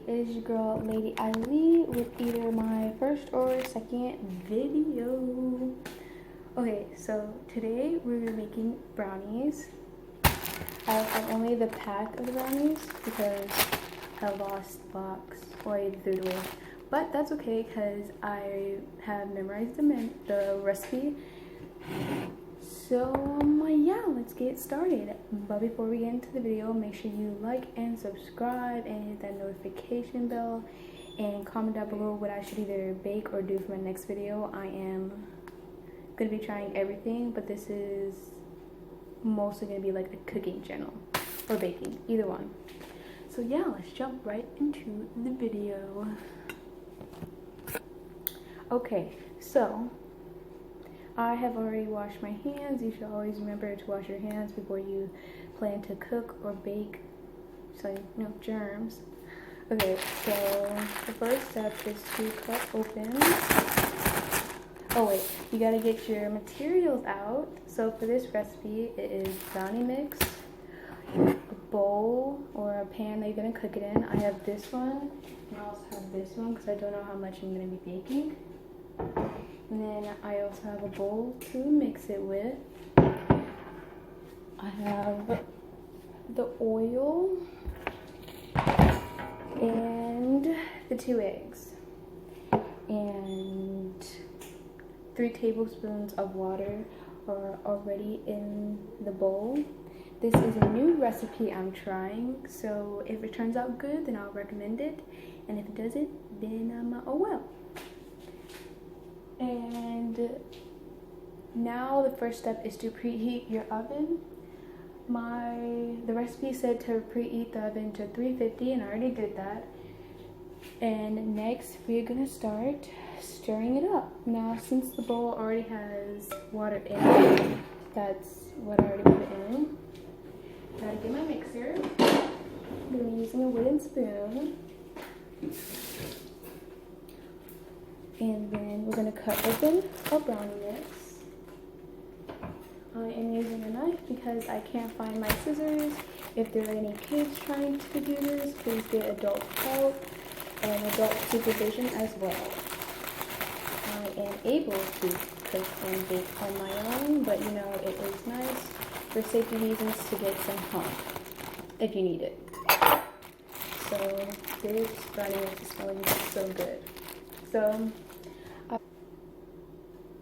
it is your girl Lady Eileen with either my first or second video. Okay, so today we're making brownies. I have only the pack of the brownies because I lost the box or I threw it away. But that's okay because I have memorized the recipe. So yeah, let's get started. But before we get into the video, make sure you like and subscribe and hit that notification bell and comment down below what I should either bake or do for my next video. I am gonna be trying everything, but this is mostly gonna be like a cooking channel or baking, either one. So yeah, let's jump right into the video. Okay, so I have already washed my hands. You should always remember to wash your hands before you plan to cook or bake, so no germs. Okay, so the first step is to cut open. Oh wait, you gotta get your materials out. So for this recipe, it is brownie mix, a bowl or a pan that you're gonna cook it in. I have this one, and I also have this one because I don't know how much I'm gonna be baking. And then I also have a bowl to mix it with. I have the oil and the 2 eggs and 3 tablespoons of water are already in the bowl. This is a new recipe I'm trying, so if it turns out good, then I'll recommend it, and if it doesn't, then oh well. And now the first step is to preheat your oven. The recipe said to preheat the oven to 350, and I already did that. And next we're gonna start stirring it up. Now since the bowl already has water in it, that's what I already put in. Gotta get my mixer. I'm gonna be using a wooden spoon. And then we're going to cut open a brownie mix. I am using a knife because I can't find my scissors. If there are any kids trying to do this, please get adult help and adult supervision as well. I am able to cook and bake on my own, but you know, it is nice for safety reasons to get some help if you need it. So this brownie mix is smelling so good. So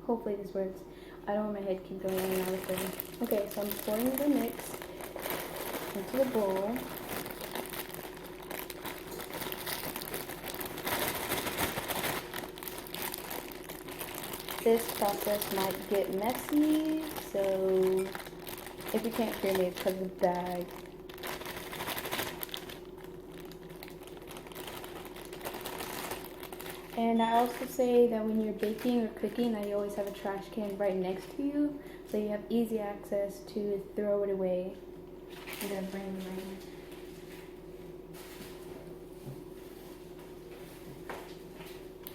hopefully this works. I don't want my head keep going in and out of there. Okay, so I'm pouring the mix into the bowl. This process might get messy, so if you can't hear me, it's because of the bag. And I also say that when you're baking or cooking, that you always have a trash can right next to you, so you have easy access to throw it away. I'm gonna bring it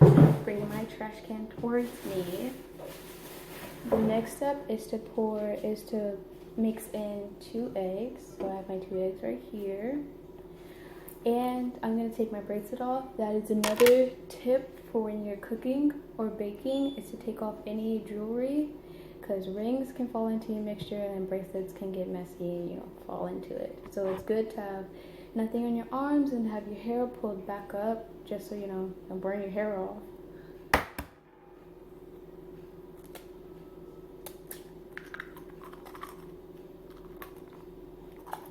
right here. Bring my trash can towards me. The next step is to mix in 2 eggs. So I have my 2 eggs right here. And I'm going to take my bracelet off. That is another tip for when you're cooking or baking, is to take off any jewelry, because rings can fall into your mixture and bracelets can get messy and, you know, fall into it. So it's good to have nothing on your arms and have your hair pulled back up, just so you know, don't burn your hair off.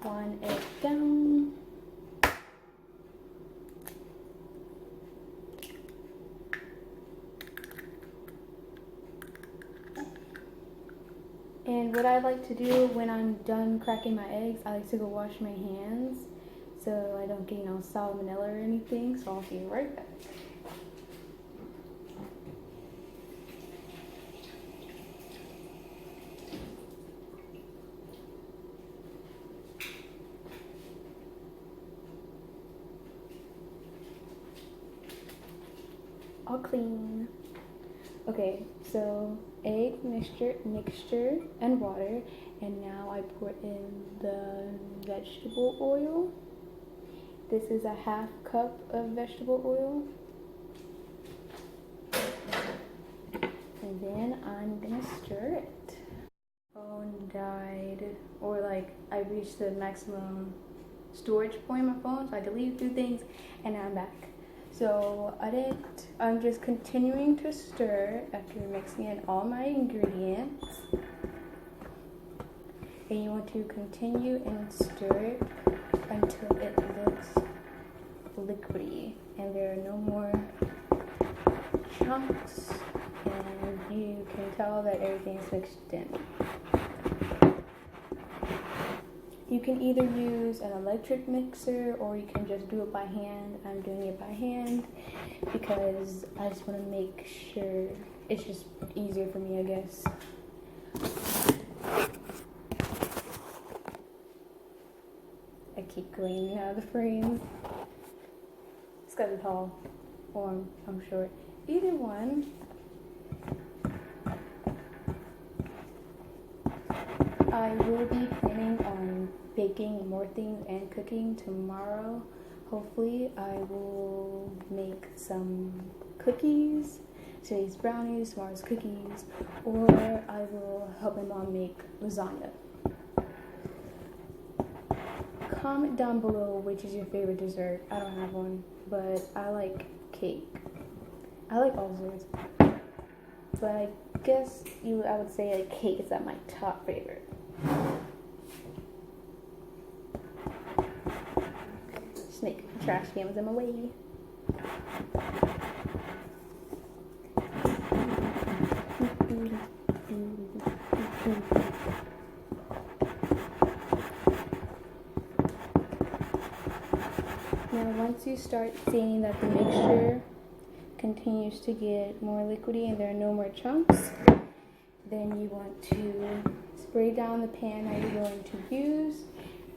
One egg down. And what I like to do when I'm done cracking my eggs, I like to go wash my hands so I don't get, you know, salmonella or anything. So I'll be right back. All clean. Okay, so egg mixture and water, and now I pour in the vegetable oil This is a half cup of vegetable oil. And then I'm gonna stir it. Phone died, or like I reached the maximum storage point on my phone, so I deleted a few things and now I'm back. So I'm just continuing to stir after mixing in all my ingredients. And you want to continue and stir it until it looks liquidy and there are no more chunks, and you can tell that everything's mixed in. You can either use an electric mixer or you can just do it by hand. I'm doing it by hand because I just want to make sure it's just easier for me, I guess. I keep going out of the frame. It's gotta be tall or I'm short. Either one. I will be planning on baking more things and cooking tomorrow. Hopefully I will make some cookies. Today's brownies, tomorrow's cookies, or I will help my mom make lasagna. Comment down below which is your favorite dessert. I don't have one, but I like cake. I like all desserts, but I guess I would say a cake is at my top favorite. Snake trash cans in my way. Now once you start seeing that the mixture continues to get more liquidy and there are no more chunks, then you want to spray down the pan that you're going to use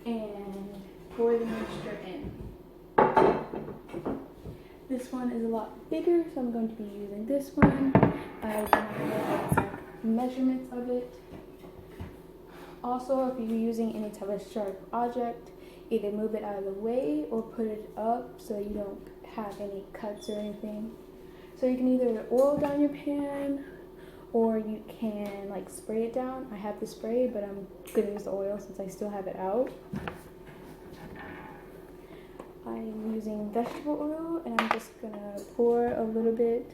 and pour the mixture in. This one is a lot bigger, so I'm going to be using this one. I do not know the exact measurements of it. Also, if you're using any type of sharp object, either move it out of the way or put it up so you don't have any cuts or anything. So you can either oil down your pan or you can like spray it down. I have the spray, but I'm gonna use the oil since I still have it out. I'm using vegetable oil and I'm just gonna pour a little bit.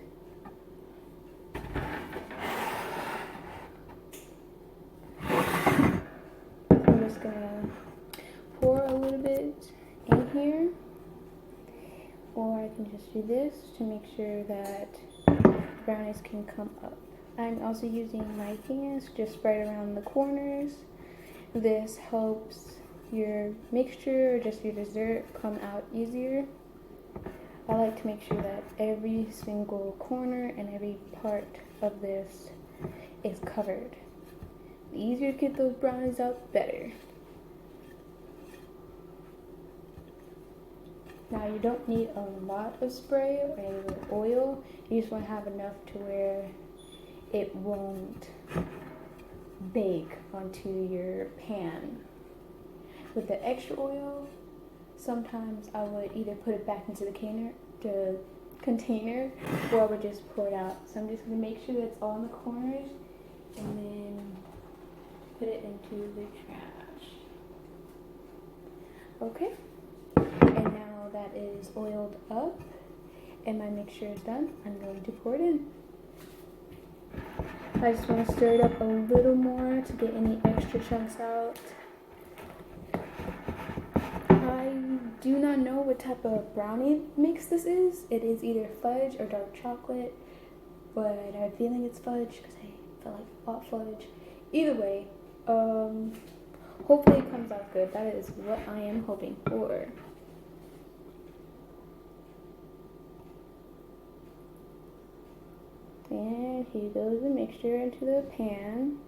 I'm just gonna pour a little bit in here, or I can just do this to make sure that brownies can come up. I'm also using my hands to just spread around the corners. This helps your mixture or just your dessert come out easier. I like to make sure that every single corner and every part of this is covered. The easier to get those brownies out, better. Now you don't need a lot of spray or any oil. You just want to have enough to where it won't bake onto your pan. With the extra oil, sometimes I would either put it back into the container or I would just pour it out. So I'm just going to make sure that it's all in the corners and then put it into the trash. Okay, and now that is oiled up and my mixture is done, I'm going to pour it in. I just want to stir it up a little more to get any extra chunks out. I do not know what type of brownie mix this is. It is either fudge or dark chocolate, but I have a feeling it's fudge because I feel like I bought fudge. Either way, hopefully it comes out good. That is what I am hoping for. And here goes the mixture into the pan.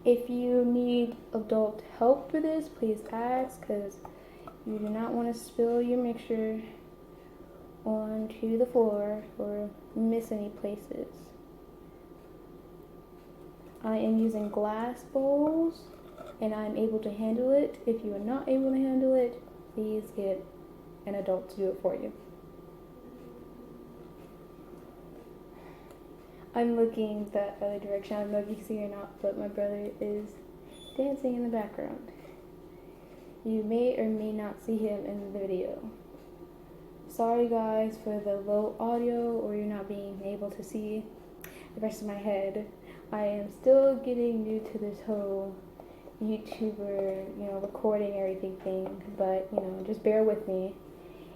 If you need adult help for this, please ask, because you do not want to spill your mixture onto the floor or miss any places. I am using glass bowls and I'm able to handle it. If you are not able to handle it, please get an adult to do it for you. I'm looking the other direction. I don't know if you can see or not, but my brother is dancing in the background. You may or may not see him in the video. Sorry guys for the low audio or you're not being able to see the rest of my head. I am still getting new to this whole YouTuber, recording everything thing, but, just bear with me.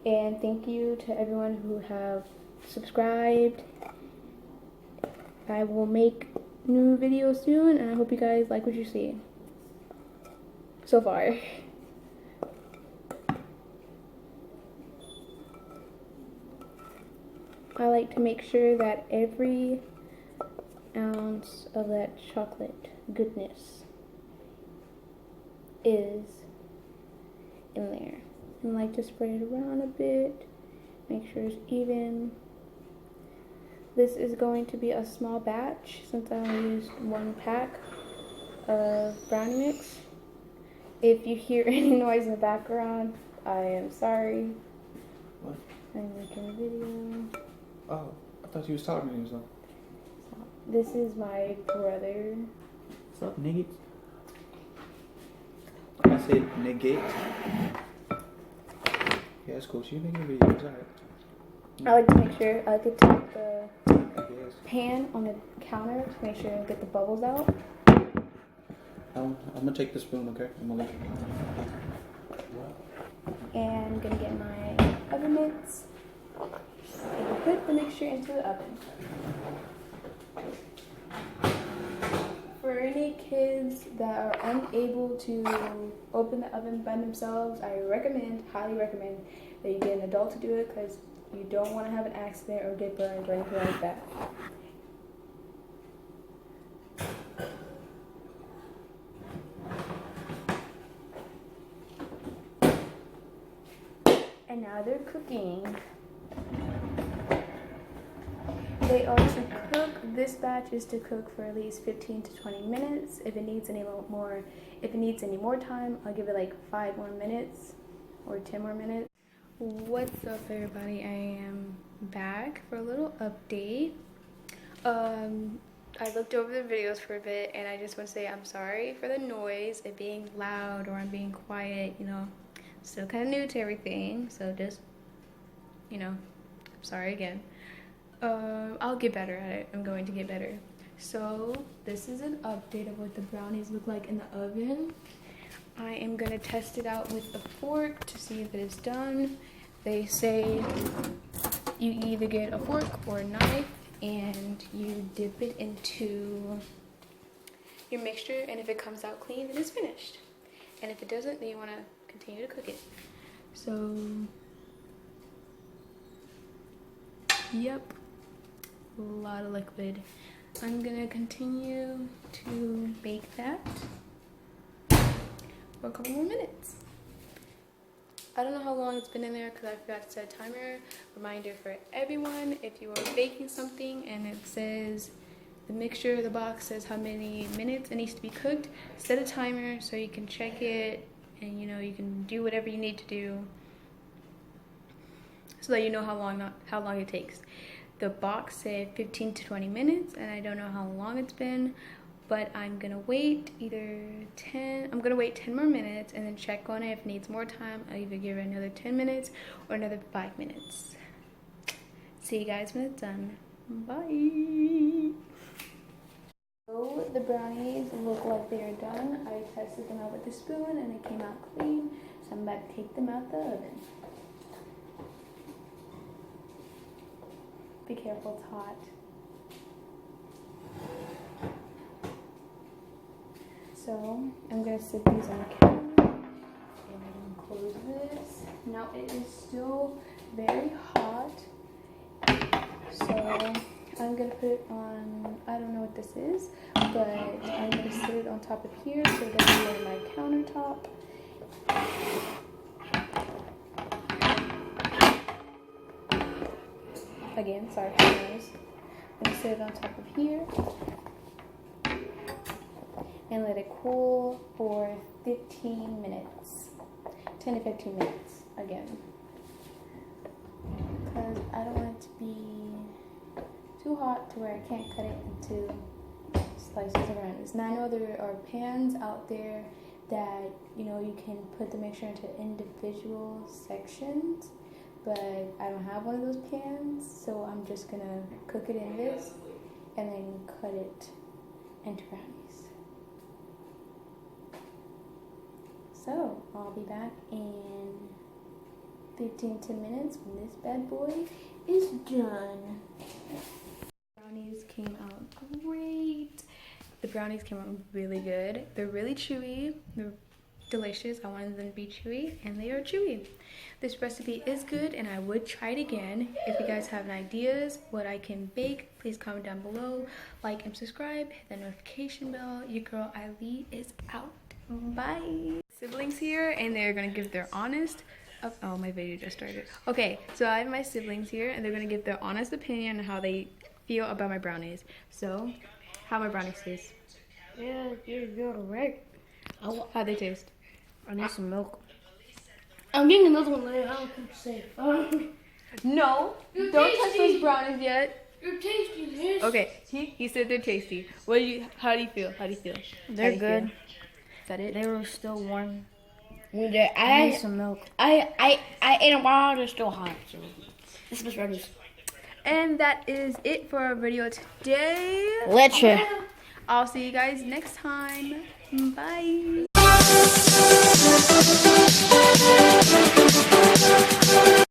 And thank you to everyone who have subscribed. I will make new videos soon, and I hope you guys like what you see so far. I like to make sure that every ounce of that chocolate goodness is in there. And I like to spread it around a bit, make sure it's even. This is going to be a small batch since I only used 1 pack of brownie mix. If you hear any noise in the background, I am sorry. What? I'm making a video. Oh, I thought you was talking to yourself. This is my brother. What's up, niggas? I said negate. Yeah, that's cool. She making a video. It's alright. I like to make sure, I like to take the pan on the counter to make sure I get the bubbles out. I'm gonna take the spoon, okay? I'm gonna And I'm gonna get my oven mitts and put the mixture into the oven. For any kids that are unable to open the oven by themselves, I highly recommend that you get an adult to do it because you don't want to have an accident or get burned or anything like that. And now they're cooking. They are to cook, this batch is to cook for at least 15 to 20 minutes. If it needs any more time, I'll give it like 5 more minutes or 10 more minutes. What's up everybody, I am back for a little update. I looked over the videos for a bit and I just want to say I'm sorry for the noise, it being loud or I'm being quiet, still kind of new to everything, so just, sorry again. I'll get better at it. I'm going to get better. So this is an update of what the brownies look like in the oven. I am going to test it out with a fork to see if it is done. They say you either get a fork or a knife and you dip it into your mixture, and if it comes out clean, then it's finished. And if it doesn't, then you want to continue to cook it. So, yep. A lot of liquid. I'm gonna continue to bake that for a couple more minutes. I don't know how long it's been in there because I forgot to set a timer. Reminder for everyone, if you are baking something and it says the mixture, the box says how many minutes it needs to be cooked, set a timer so you can check it and you can do whatever you need to do so that you know how long it takes. The box said 15 to 20 minutes, and I don't know how long it's been, but I'm gonna wait I'm gonna wait 10 more minutes and then check on it. If it needs more time, I'll either give it another 10 minutes or another 5 minutes. See you guys when it's done. Bye. So the brownies look like they are done. I tested them out with a spoon and they came out clean, so I'm about to take them out the oven. Be careful, it's hot. So I'm gonna sit these on the counter and I'm gonna close this. Now it is still very hot, so I'm gonna put it on, I don't know what this is, but I'm gonna sit it on top of here so it doesn't be on my countertop. Again, sorry for the noise. I'm gonna set it on top of here and let it cool for 15 minutes. 10 to 15 minutes again. Because I don't want it to be too hot to where I can't cut it into slices of brownies. Now I know there are pans out there that you can put the mixture into individual sections, but I don't have one of those pans, so I'm just gonna cook it in this and then cut it into brownies. So I'll be back in 15 to minutes when this bad boy is done. Brownies came out great. The brownies came out really good. They're really chewy. They're delicious. I wanted them to be chewy, and they are chewy. This recipe is good, and I would try it again. If you guys have any ideas what I can bake, please comment down below. Like and subscribe. Hit the notification bell. Your girl Eileen is out. Bye. Siblings here, and they're gonna give their honest. Oh, my video just started. Okay, so I have my siblings here, and they're gonna give their honest opinion on how they feel about my brownies. So, how my brownies taste? Yeah, you're right. How they taste? I need some milk. I'm getting another one later. I don't think it's safe. No, You're don't tasty. touch those brownies yet. You're tasty, miss. Okay, he said they're tasty. How do you feel? How do you feel? They're How do you good. feel? Is that it? They were still warm. I I need some milk. I ate them while they're still hot. So This is ready. And that is it for our video today. literally. I'll see you guys next time. Bye.